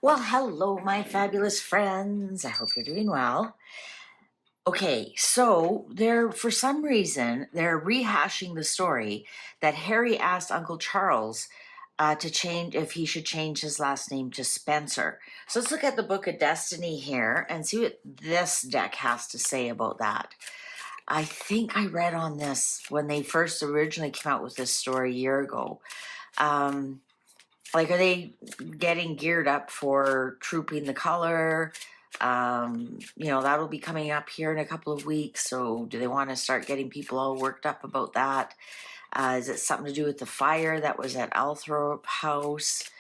Well, hello, my fabulous friends. I hope you're doing well. Okay, so for some reason, they're rehashing the story that Harry asked Uncle Charles to change if he should change his last name to Spencer. So let's look at the Book of Destiny here and see what this deck has to say about that. I think I read on this when they first originally came out with this story a year ago. Like, are they getting geared up for Trooping the Color? That'll be coming up here in a couple of weeks. So do they want to start getting people all worked up about that? Is it something to do with the fire that was at Althorpe House?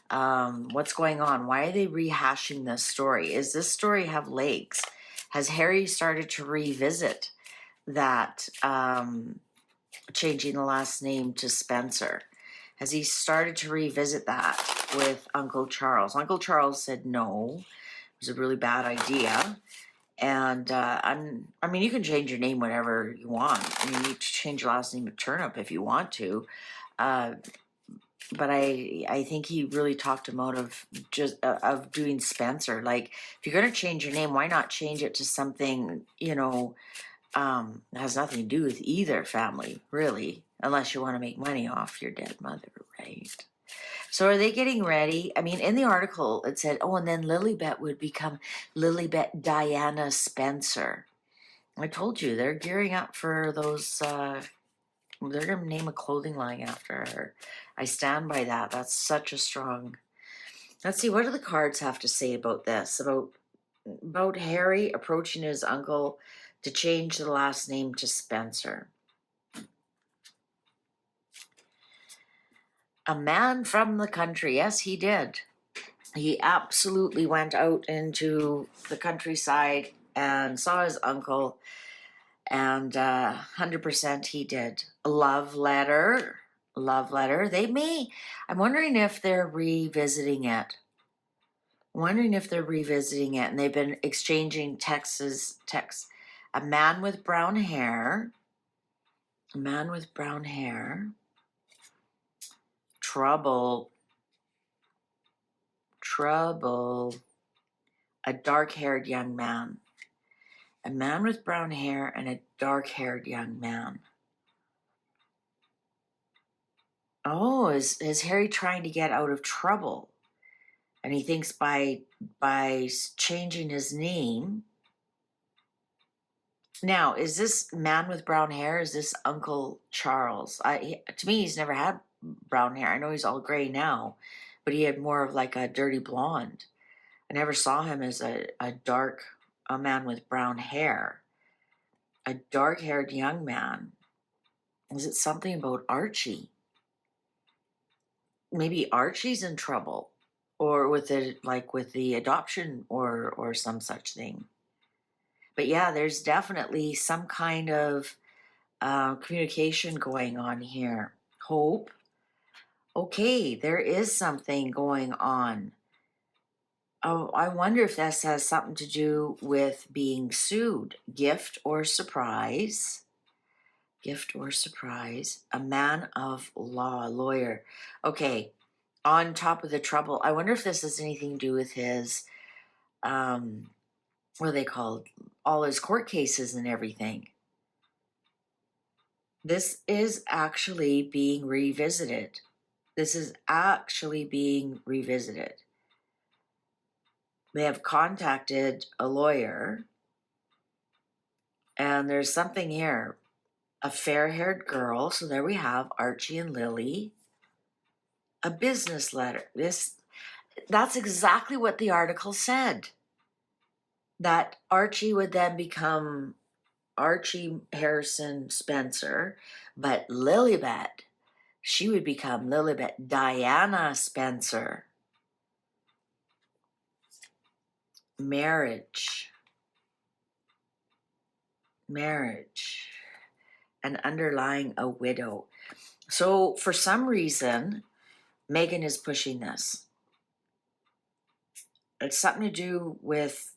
What's going on? Why are they rehashing this story? Is this story have legs? Has Harry started to revisit that changing the last name to Spencer? Has he started to revisit that with Uncle Charles? Uncle Charles said no, it was a really bad idea. And you can change your name whenever you want. I mean, you change your last name to Turnip if you want to. But I think he really talked him out of of doing Spencer. Like, if you're going to change your name, why not change it to something, has nothing to do with either family, really, unless you want to make money off your dead mother, right? So are they getting ready? I mean, in the article, it said, and then Lilibet would become Lilibet Diana Spencer. I told you, they're gearing up for those, they're going to name a clothing line after her. I stand by that. That's such a strong... Let's see, what do the cards have to say about this? About Harry approaching his uncle to change the last name to Spencer. A man from the country. Yes, he did. He absolutely went out into the countryside and saw his uncle, and 100% he did. A love letter. I'm wondering if they're revisiting it. And they've been exchanging texts. A man with brown hair. Trouble. A dark-haired young man. A man with brown hair and a dark-haired young man. Oh, is Harry trying to get out of trouble? And he thinks by changing his name. Now, is this man with brown hair, is this Uncle Charles? To me, he's never had brown hair. I know he's all gray now, but he had more of like a dirty blonde. I never saw him as a man with brown hair. A dark-haired young man. Is it something about Archie? Maybe Archie's in trouble, or with the adoption or some such thing. But yeah, there's definitely some kind of communication going on here. Hope. Okay, there is something going on. Oh, I wonder if this has something to do with being sued. Gift or surprise. A man of law, lawyer. Okay, on top of the trouble, I wonder if this has anything to do with his, what are they called? All his court cases and everything. This is actually being revisited. They have contacted a lawyer, and there's something here. A fair-haired girl, so there we have Archie and Lily. A business letter. That's exactly what the article said. That Archie would then become Archie Harrison Spencer, but Lilibet, she would become Lilibet Diana Spencer. Marriage. And underlying a widow. So for some reason, Megan is pushing this. It's something to do with...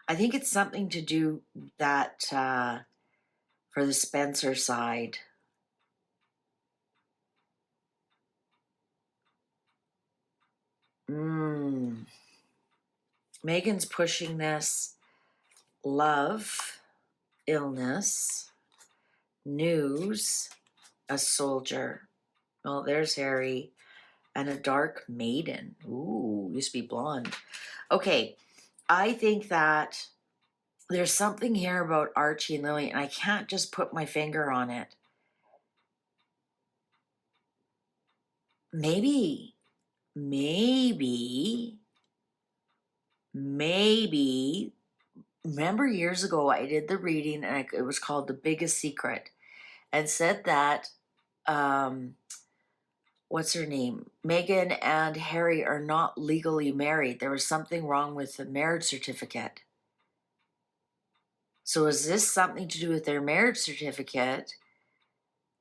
I think it's something to do that for the Spencer side. Megan's pushing this love, illness, news, a soldier. Oh, there's Harry. And a dark maiden. Ooh, used to be blonde. Okay, I think that there's something here about Archie and Lily, and I can't just put my finger on it. Maybe, remember years ago I did the reading and it was called The Biggest Secret and said that, what's her name? Meghan and Harry are not legally married. There was something wrong with the marriage certificate. So is this something to do with their marriage certificate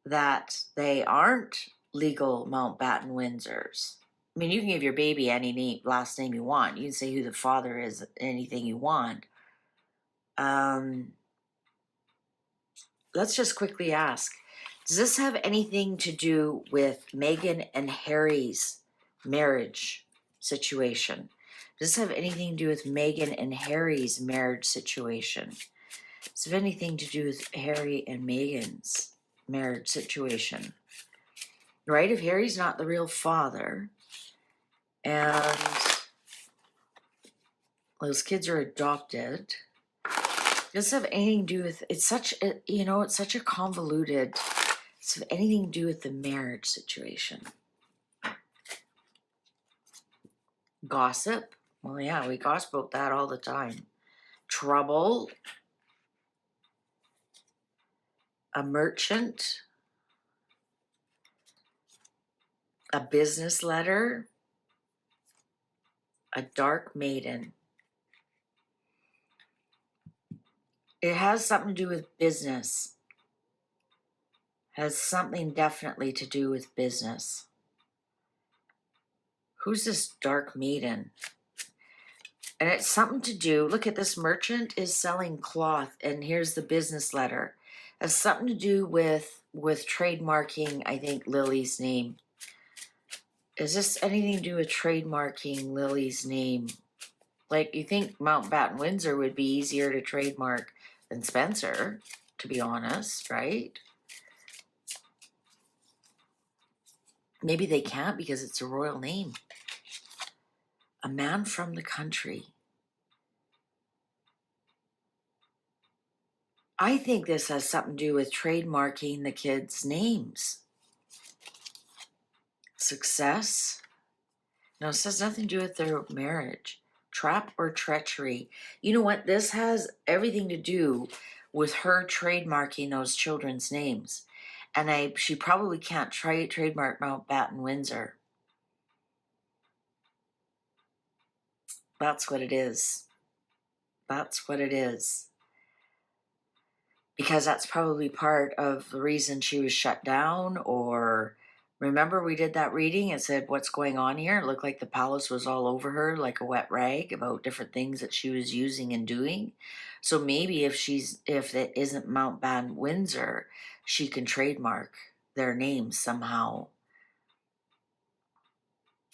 that they aren't legal Mountbatten Windsors? I mean, you can give your baby any name, last name you want. You can say who the father is, anything you want. Let's just quickly ask, does this have anything to do with Meghan and Harry's marriage situation? Does this have anything to do with Meghan and Harry's marriage situation? Does it have anything to do with Harry and Meghan's marriage situation? Right? If Harry's not the real father and those kids are adopted, does it have anything to do with, it's such a, it's such a convoluted, does it have anything to do with the marriage situation? Gossip? Well, yeah, we gossip about that all the time. Trouble? A merchant? A business letter? A dark maiden? It has something to do with business. Has something definitely to do with business. Who's this dark maiden? And it's something to do, look at this merchant is selling cloth, and here's the business letter. It has something to do with trademarking, I think, Lily's name. Is this anything to do with trademarking Lily's name? Like, you think Mountbatten Windsor would be easier to trademark than Spencer, to be honest, right? Maybe they can't because it's a royal name. A man from the country. I think this has something to do with trademarking the kids' names. Success? No, this has nothing to do with their marriage. Trap or treachery? You know what? This has everything to do with her trademarking those children's names. And she probably can't trademark Mountbatten Windsor. That's what it is. That's what it is. Because that's probably part of the reason she was shut down. Or remember we did that reading and said, what's going on here? It looked like the palace was all over her like a wet rag about different things that she was using and doing. So maybe if it isn't Mountbatten Windsor, she can trademark their names somehow.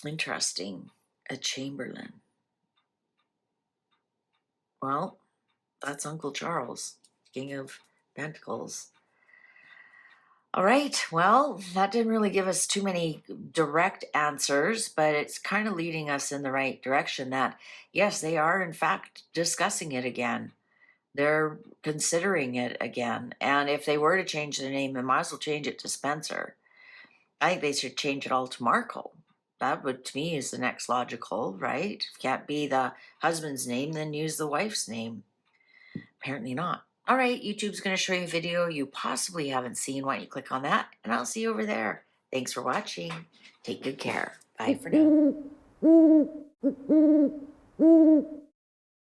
Interesting. A Chamberlain. Well, that's Uncle Charles, King of Pentacles. All right, well, that didn't really give us too many direct answers, but it's kind of leading us in the right direction that, yes, they are in fact discussing it again. They're considering it again. And if they were to change their name, they might as well change it to Spencer. I think they should change it all to Markle. That would, to me, is the next logical, right? If it can't be the husband's name, then use the wife's name. Apparently not. All right, YouTube's going to show you a video you possibly haven't seen. Why don't you click on that, and I'll see you over there. Thanks for watching. Take good care. Bye for now.